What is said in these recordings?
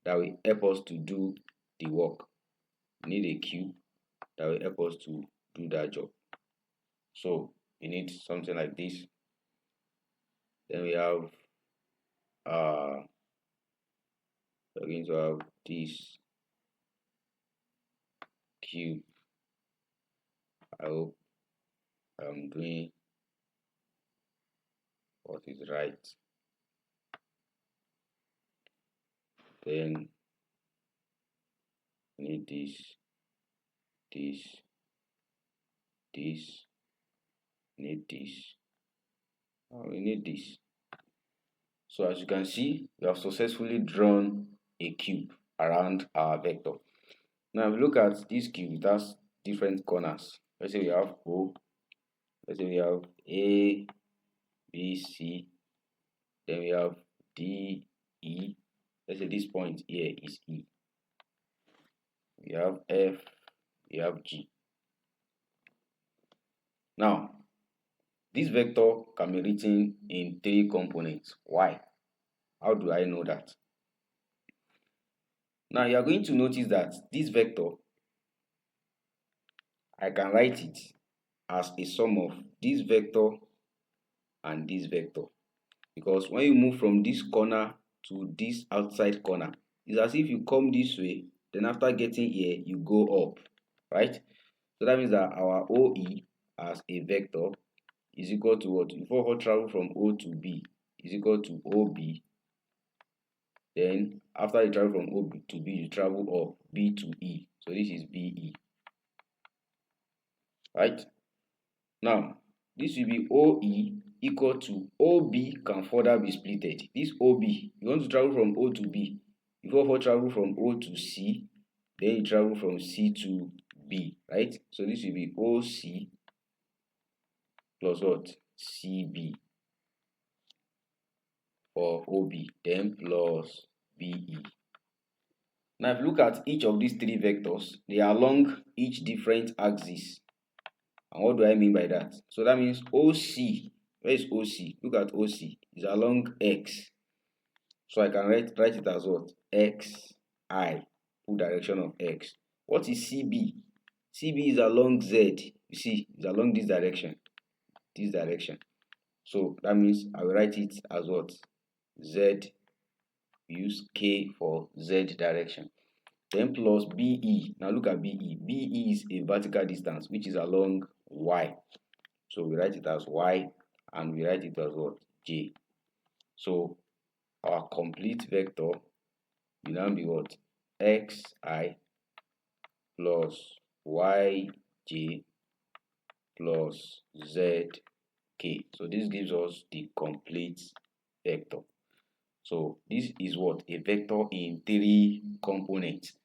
that will help us to do the work. We need a cube that will help us to do that job. So we need something like this. Then we have we're going to have this cube. I hope I'm doing what is right. Then we need this, we need this. So as you can see, we have successfully drawn a cube around our vector. Now if you look at this cube, it has different corners. Let's say we have O, let's say we have A, B, C, then we have D, E. Let's say this point here is E. We have F, we have G. Now, this vector can be written in 3 components. Why? How do I know that? Now, you are going to notice that this vector, I can write it as a sum of this vector and this vector. Because when you move from this corner to this outside corner, it's as if you come this way, then after getting here, you go up, right? So that means that our OE as a vector is equal to what? If we travel from O to B, is equal to OB. Then after you travel from O to B, you travel up, B to E. So this is BE. Right? Now, this will be OE equal to OB can further be splitted. This OB, you want to travel from O to B. Before travel from O to C, then you travel from C to B, right? So this will be OC plus what? CB for OB, then plus BE. Now if you look at each of these 3 vectors, they are along each different axis. And what do I mean by that? So that means OC, where is OC? Look at OC, is along X. So I can write it as what? XI, full direction of X. What is CB? CB is along Z. You see, it's along this direction. This direction. So that means I will write it as what? Z. Use K for Z direction. Then plus BE. Now look at BE. BE is a vertical distance which is along Y. So we write it as Y and we write it as what? J. So our complete vector will now be what? XI plus YJ plus ZK. So this gives us the complete vector. So this is what? A vector in 3 components.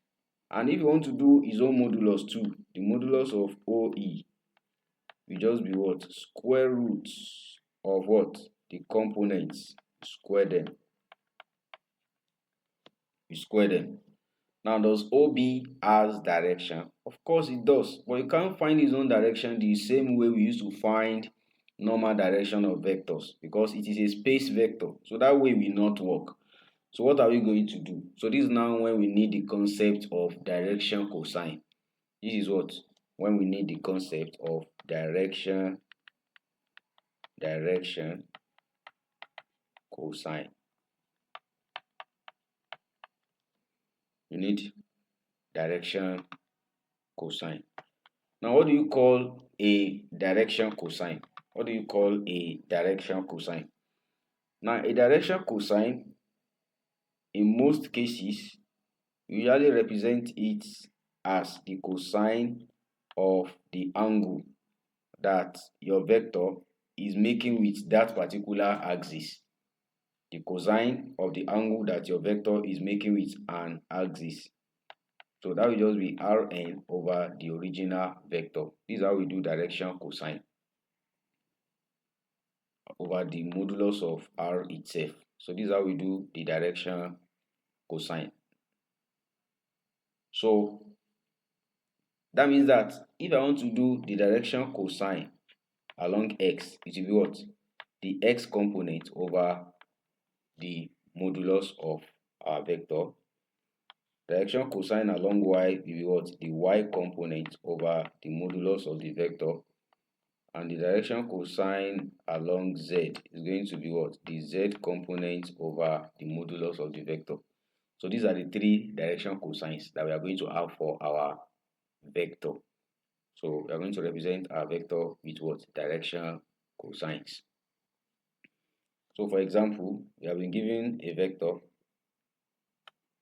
And if you want to do its own modulus too, the modulus of OE will just be what? Square roots of what? The components. Square them. You square them. Now, does OB has direction? Of course it does, but you can't find its own direction the same way we used to find normal direction of vectors, because it is a space vector. So that way will not work. So what are we going to do? So this is now when we need the concept of direction cosine. This is what? When we need the concept of direction cosine. You need direction cosine. Now, what do you call a direction cosine? What do you call a direction cosine? Now, a direction cosine, in most cases, you usually represent it as the cosine of the angle that your vector is making with that particular axis. The cosine of the angle that your vector is making with an axis. So that will just be Rn over the original vector. This is how we do direction cosine over the modulus of R itself. So this is how we do the direction cosine. So that means that if I want to do the direction cosine along X, it will be what? The X component over the modulus of our vector Direction cosine along y will be what? The y component over the modulus of the vector. And the direction cosine along z is going to be what? The z component over the modulus of the vector. So these are the three direction cosines that we are going to have for our vector. So we are going to represent our vector with what? Direction cosines. So for example, we have been given a vector.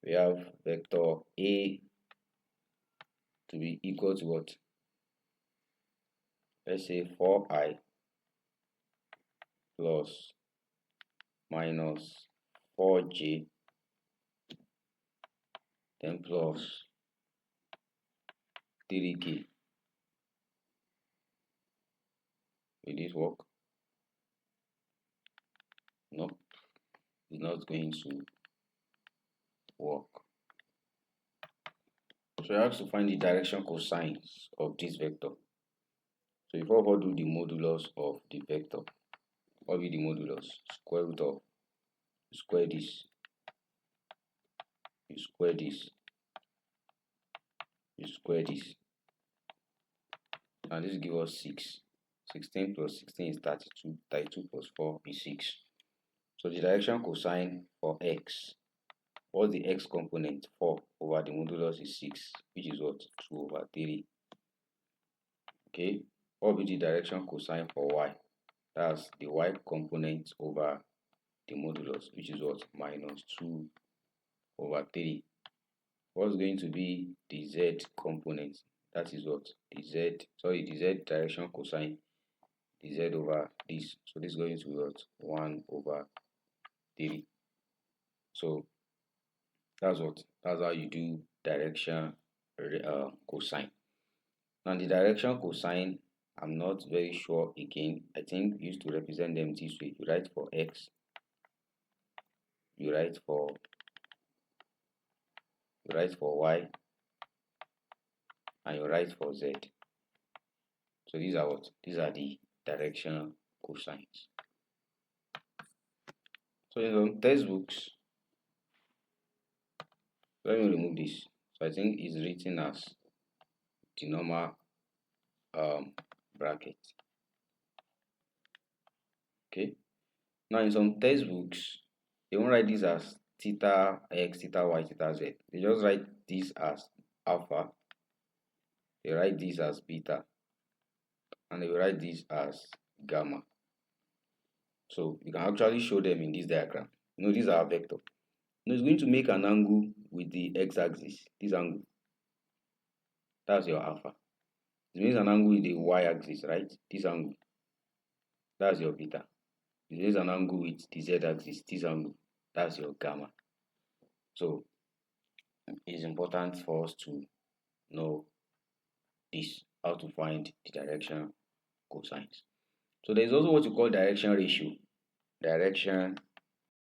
We have vector A to be equal to what? Let's say 4i plus minus 4j then plus 3k. Will this work? No, it's not going to work. So I have to find the direction cosines of this vector. So before we do the modulus of the vector, what will be the modulus? Square root of, square this, you square this, you square this, and this gives us 6. 16 plus 16 is 32. 32 plus 4 is 6. So the direction cosine for x, what's the x component? 4 over the modulus is 6, which is what? 2 over 3. Okay, what will be the direction cosine for y? That's the y component over the modulus, which is what? Minus 2 over 3. What's going to be the z component? That is what? The z direction cosine, the z over this. So this is going to be what? 1 over 3. So that's how you do direction cosine. Now the direction cosine, I'm not very sure again. I think we used to represent them this way. You write for x, you write for y, and you write for z. So these are what? These are the direction cosines. So in some textbooks, let me remove this. So I think it's written as the normal bracket. Okay. Now in some textbooks, they won't write this as theta x, theta y, theta z. They just write this as alpha. They write this as beta, and they will write this as gamma. So you can actually show them in this diagram. You know, these are vector. Now it's going to make an angle with the x-axis. This angle, that's your alpha. It makes an angle with the y-axis, right? This angle, that's your beta. It makes an angle with the z-axis. This angle, that's your gamma. So it's important for us to know this, how to find the direction cosines. So there's also what you call direction ratio. Direction